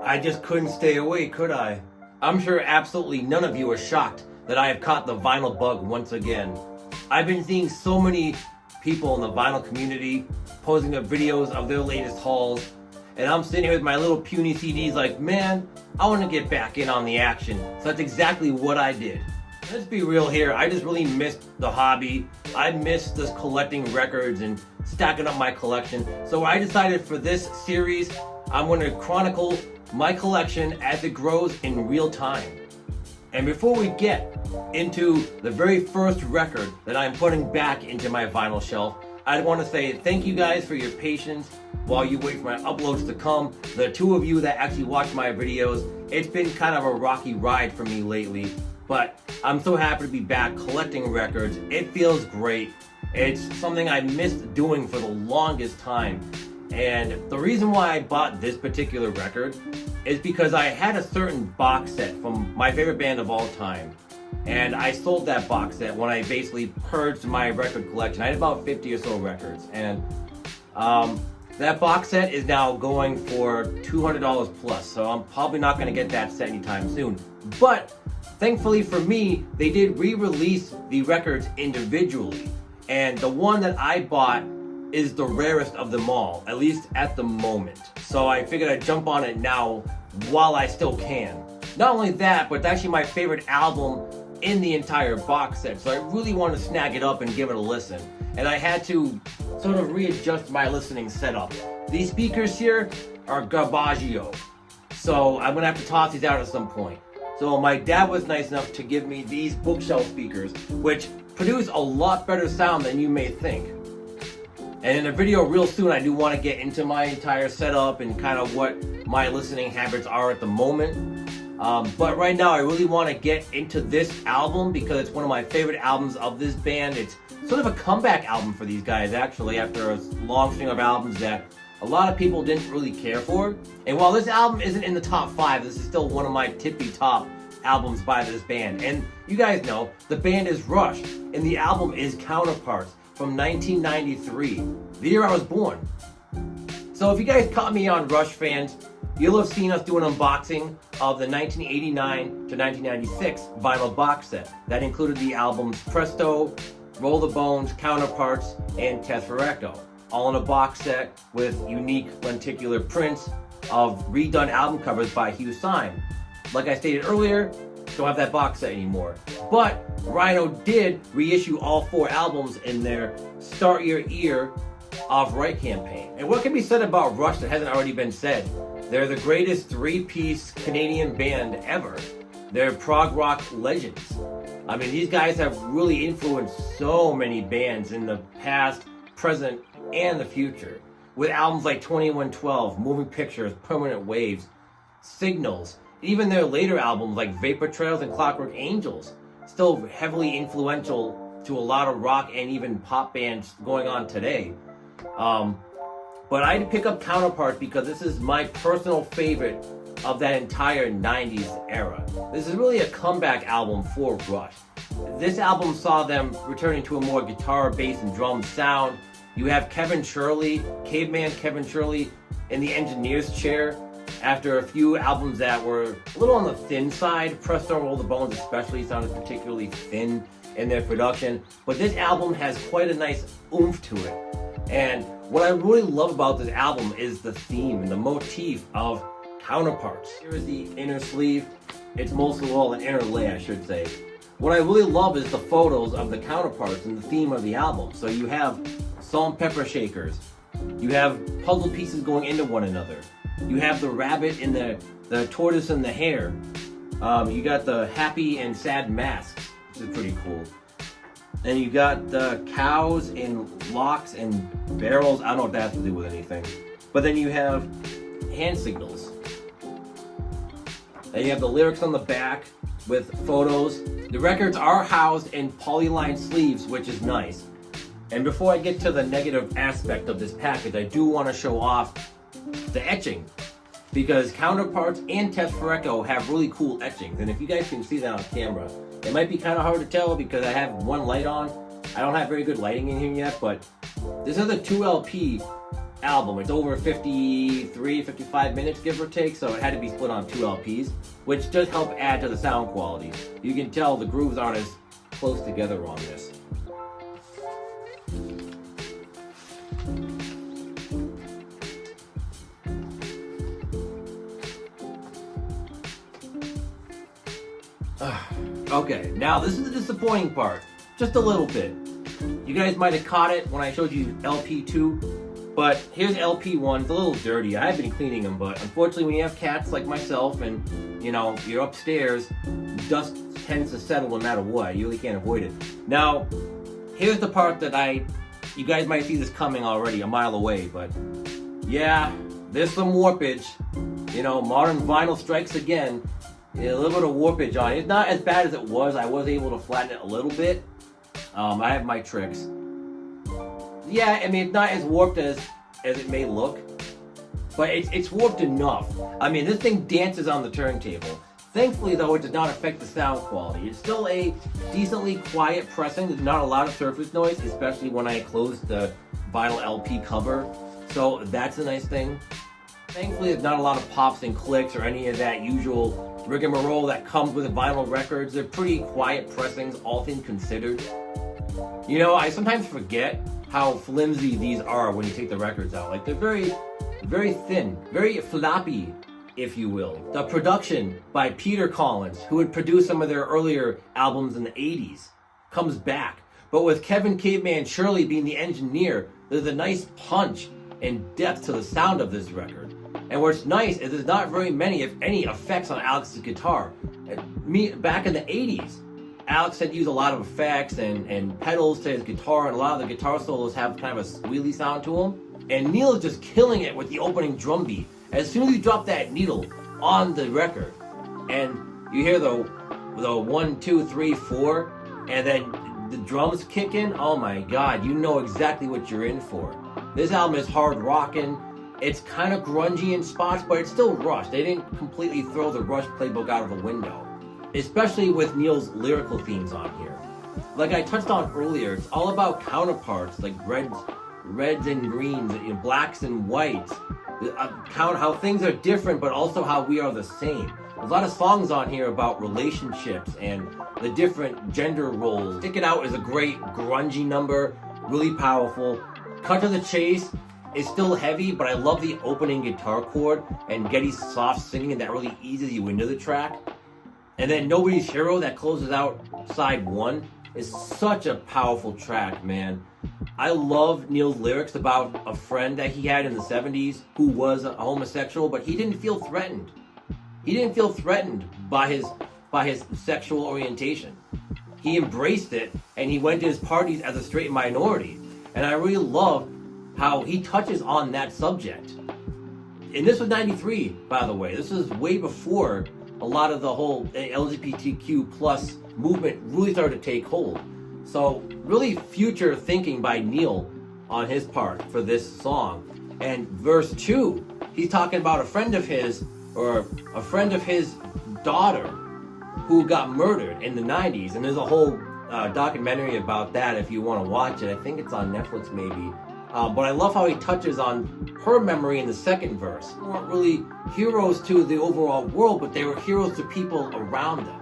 I just couldn't stay away, could I? I'm sure absolutely none of you are shocked that I have caught the vinyl bug once again. I've been seeing so many people in the vinyl community posting up videos of their latest hauls, and I'm sitting here with my little puny CDs like, man, I want to get back in on the action. So that's exactly what I did. Let's be real here, I just really missed the hobby. I missed just collecting records and stacking up my collection. So I decided for this series, I'm going to chronicle my collection as it grows in real time. And before we get into the very first record that I'm putting back into my vinyl shelf, I'd want to say thank you guys for your patience while you wait for my uploads to come. The two of you that actually watch my videos, it's been kind of a rocky ride for me lately, but I'm so happy to be back collecting records. It feels great. It's something I missed doing for the longest time. And the reason why I bought this particular record is because I had a certain box set from my favorite band of all time. And I sold that box set when I basically purged my record collection. I had about 50 or so records. And that box set is now going for $200 plus. So I'm probably not going to get that set anytime soon. But thankfully for me, they did re-release the records individually. And the one that I bought is the rarest of them all, at least at the moment. So I figured I'd jump on it now while I still can. Not only that, but it's actually my favorite album in the entire box set. So I really want to snag it up and give it a listen. And I had to sort of readjust my listening setup. These speakers here are Garbaggio. So I'm gonna have to toss these out at some point. So my dad was nice enough to give me these bookshelf speakers, which produce a lot better sound than you may think. And in a video real soon, I do want to get into my entire setup and kind of what my listening habits are at the moment. But right now, I really want to get into this album because it's one of my favorite albums of this band. It's sort of a comeback album for these guys, actually, after a long string of albums that a lot of people didn't really care for. And while this album isn't in the top 5, this is still one of my tippy top albums by this band. And you guys know, the band is Rush, and the album is Counterparts from 1993, the year I was born. So if you guys caught me on Rush fans, you'll have seen us do an unboxing of the 1989 to 1996 vinyl box set. That included the albums Presto, Roll the Bones, Counterparts, and Tesseracto, all in a box set with unique lenticular prints of redone album covers by Hugh Syme. Like I stated earlier, don't have that box set anymore. But Rhino did reissue all 4 albums in their Start Your Ear Off Right campaign. And what can be said about Rush that hasn't already been said? They're the greatest 3-piece Canadian band ever. They're prog rock legends. I mean, these guys have really influenced so many bands in the past, present, and the future. With albums like 2112, Moving Pictures, Permanent Waves, Signals, even their later albums like Vapor Trails and Clockwork Angels, still heavily influential to a lot of rock and even pop bands going on today. But I had to pick up Counterparts because this is my personal favorite of that entire 90s era. This is really a comeback album for Rush. This album saw them returning to a more guitar, bass, and drum sound. You have Kevin Shirley, Caveman Kevin Shirley, in the engineer's chair after a few albums that were a little on the thin side. Presto and Roll the Bones especially sounded particularly thin in their production, but this album has quite a nice oomph to it. And what I really love about this album is the theme and the motif of Counterparts. Here is the inner sleeve. It's mostly, well, an inner lay, I should say. What I really love is the photos of the counterparts and the theme of the album. So you have salt and pepper shakers. You have puzzle pieces going into one another. You have the rabbit and the tortoise and the hare. You got the happy and sad masks, which is pretty cool. And you got the cows and locks and barrels. I don't know what that has to do with anything. But then you have hand signals. And you have the lyrics on the back with photos. The records are housed in polyline sleeves, which is nice. And before I get to the negative aspect of this package, I do want to show off the etching, because Counterparts and Tesseracto have really cool etchings. And if you guys can see that on camera, it might be kind of hard to tell because I have one light on. I don't have very good lighting in here yet, but this is a 2LP album. It's over 53, 55 minutes, give or take, so it had to be split on 2 LPs, which does help add to the sound quality. You can tell the grooves aren't as close together on this. Okay, now this is the disappointing part. Just a little bit. You guys might have caught it when I showed you LP2, but here's LP1. It's a little dirty. I've been cleaning them, but unfortunately when you have cats like myself and, you know, you're upstairs, dust tends to settle no matter what. You really can't avoid it. Now, here's the part that you guys might see this coming already a mile away, but yeah, there's some warpage. You know, modern vinyl strikes again. Yeah, a little bit of warpage on it. It's not as bad as it was. I was able to flatten it a little bit. I have my tricks. Yeah, I mean, it's not as warped as it may look, but it's warped enough. I mean, this thing dances on the turntable. Thankfully, though, it does not affect the sound quality. It's still a decently quiet pressing. There's not a lot of surface noise, especially when I close the vinyl LP cover. So that's a nice thing. Thankfully, there's not a lot of pops and clicks or any of that usual rigmarole that comes with vinyl records. They're pretty quiet pressings, all things considered. You know, I sometimes forget how flimsy these are when you take the records out. Like, they're very, very thin, very floppy, if you will. The production by Peter Collins, who had produced some of their earlier albums in the 80s, comes back. But with Kevin Caveman Shirley being the engineer, there's a nice punch and depth to the sound of this record. And what's nice is there's not very many, if any, effects on Alex's guitar. Back in the 80s, Alex had used a lot of effects and pedals to his guitar, and a lot of the guitar solos have kind of a squealy sound to them. And Neil is just killing it with the opening drum beat. As soon as you drop that needle on the record, and you hear the 1, 2, 3, 4, and then the drums kick in, oh my god, you know exactly what you're in for. This album is hard rockin'. It's kind of grungy in spots, but it's still Rush. They didn't completely throw the Rush playbook out of the window, especially with Neil's lyrical themes on here. Like I touched on earlier, it's all about counterparts, like reds and greens, you know, blacks and whites. Count how things are different, but also how we are the same. There's a lot of songs on here about relationships and the different gender roles. Stick It Out is a great grungy number, really powerful. Cut to the Chase is still heavy, but I love the opening guitar chord and Getty's soft singing that really eases you into the track. And then Nobody's Hero that closes out side 1 is such a powerful track, man. I love Neil's lyrics about a friend that he had in the 70s who was a homosexual, but he didn't feel threatened. He didn't feel threatened by his sexual orientation. He embraced it, and he went to his parties as a straight minority. And I really love how he touches on that subject. And this was 93, by the way. This was way before a lot of the whole LGBTQ plus movement really started to take hold. So really future thinking by Neil on his part for this song. And verse 2, he's talking about a friend of his, or a friend of his daughter, who got murdered in the 90s. And there's a whole documentary about that if you want to watch it. I think it's on Netflix maybe. But I love how he touches on her memory in the second verse. They weren't really heroes to the overall world, but they were heroes to people around them.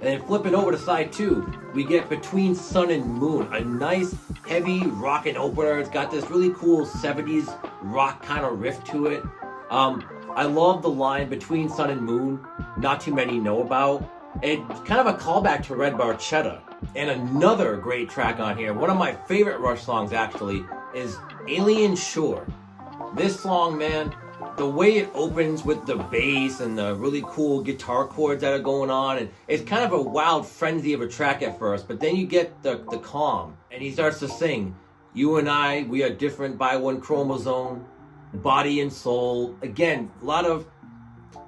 And then flipping over to side 2, we get Between Sun and Moon, a nice, heavy rockin' opener. It's got this really cool 70s rock kind of riff to it. I love the line Between Sun and Moon, not too many know about. It's kind of a callback to Red Barchetta. And another great track on here, one of my favorite Rush songs actually, is Alien Shore. This song, man, the way it opens with the bass and the really cool guitar chords that are going on, and it's kind of a wild frenzy of a track at first, but then you get the calm, and he starts to sing, you and I, we are different by one chromosome, body and soul. Again, a lot of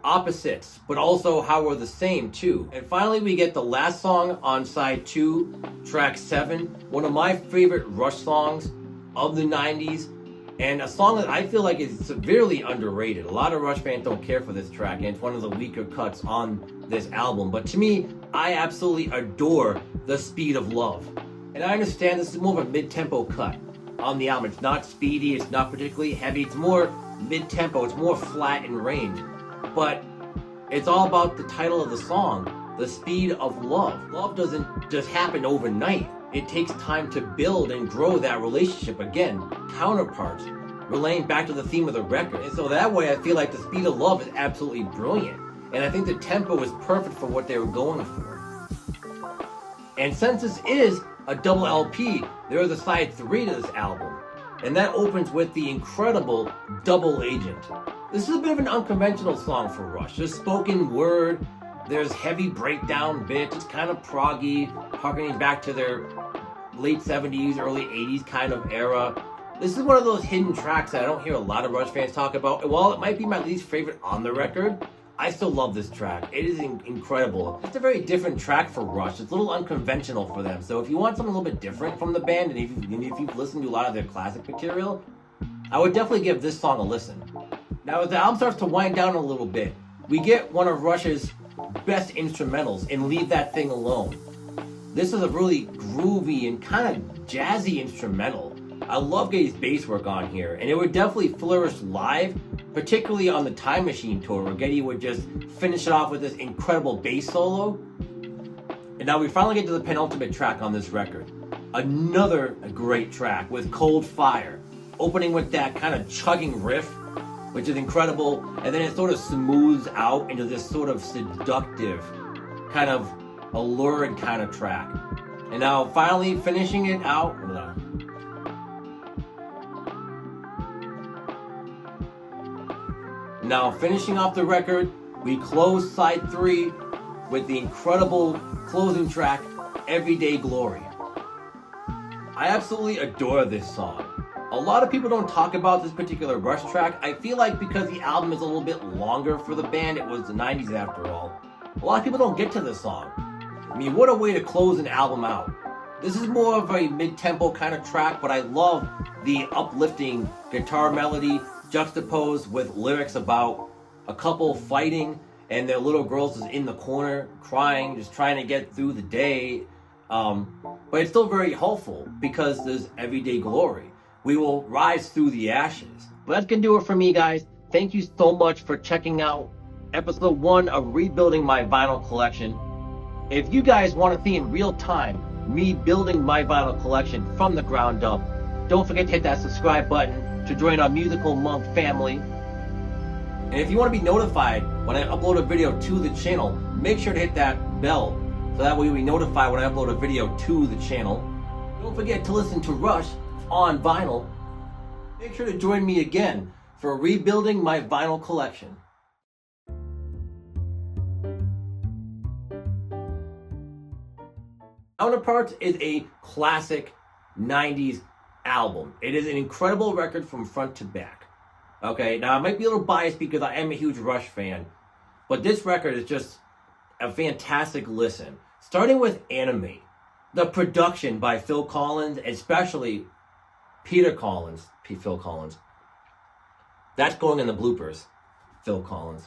opposites, but also how we're the same too. And finally we get the last song on side 2, track 7, one of my favorite Rush songs of the 90s, and a song that I feel like is severely underrated. A lot of Rush fans don't care for this track, and it's one of the weaker cuts on this album. But to me, I absolutely adore The Speed of Love. And I understand this is more of a mid-tempo cut. on the album. It's not speedy, it's not particularly heavy, it's more mid-tempo, it's more flat in range. But it's all about the title of the song, the speed of love. Love doesn't just happen overnight. It takes time to build and grow that relationship. Again, Counterparts, relaying back to the theme of the record. And so that way I feel like the speed of love is absolutely brilliant. And I think the tempo is perfect for what they were going for. And since this is a double LP, there is a side 3 to this album. And that opens with the incredible Double Agent. This is a bit of an unconventional song for Rush. There's spoken word, there's heavy breakdown bits, it's kind of proggy, harkening back to their late 70s, early 80s kind of era. This is one of those hidden tracks that I don't hear a lot of Rush fans talk about. And while it might be my least favorite on the record, I still love this track. It is incredible. It's a very different track for Rush. It's a little unconventional for them. So if you want something a little bit different from the band, and if you've listened to a lot of their classic material, I would definitely give this song a listen. Now as the album starts to wind down a little bit, we get one of Rush's best instrumentals in Leave That Thing Alone. This is a really groovy and kind of jazzy instrumental. I love Geddy's bass work on here, and it would definitely flourish live, particularly on the Time Machine tour, where Geddy would just finish it off with this incredible bass solo. And now we finally get to the penultimate track on this record. Another great track with Cold Fire, opening with that kind of chugging riff, which is incredible, and then it sort of smooths out into this sort of seductive, kind of alluring kind of track. And now finally finishing it out. Now finishing off the record, we close side 3 with the incredible closing track, Everyday Glory. I absolutely adore this song. A lot of people don't talk about this particular Rush track. I feel like because the album is a little bit longer for the band, it was the 90s after all, a lot of people don't get to this song. I mean, what a way to close an album out. This is more of a mid-tempo kind of track, but I love the uplifting guitar melody juxtaposed with lyrics about a couple fighting and their little girls is in the corner crying, just trying to get through the day. But it's still very hopeful because there's everyday glory. We will rise through the ashes. But that's gonna do it for me, guys. Thank you so much for checking out episode 1 of Rebuilding My Vinyl Collection. If you guys want to see in real time me building my vinyl collection from the ground up, don't forget to hit that subscribe button to join our Musical Monk family. And if you want to be notified when I upload a video to the channel, make sure to hit that bell so that way you'll be notified when I upload a video to the channel. Don't forget to listen to Rush on vinyl. Make sure to join me again for Rebuilding My Vinyl Collection. Counterparts is a classic 90s album. It is an incredible record from front to back. Okay, now I might be a little biased because I am a huge Rush fan, but this record is just a fantastic listen. Starting with Animate, the production by Phil Collins, especially Phil Collins. That's going in the bloopers, Phil Collins.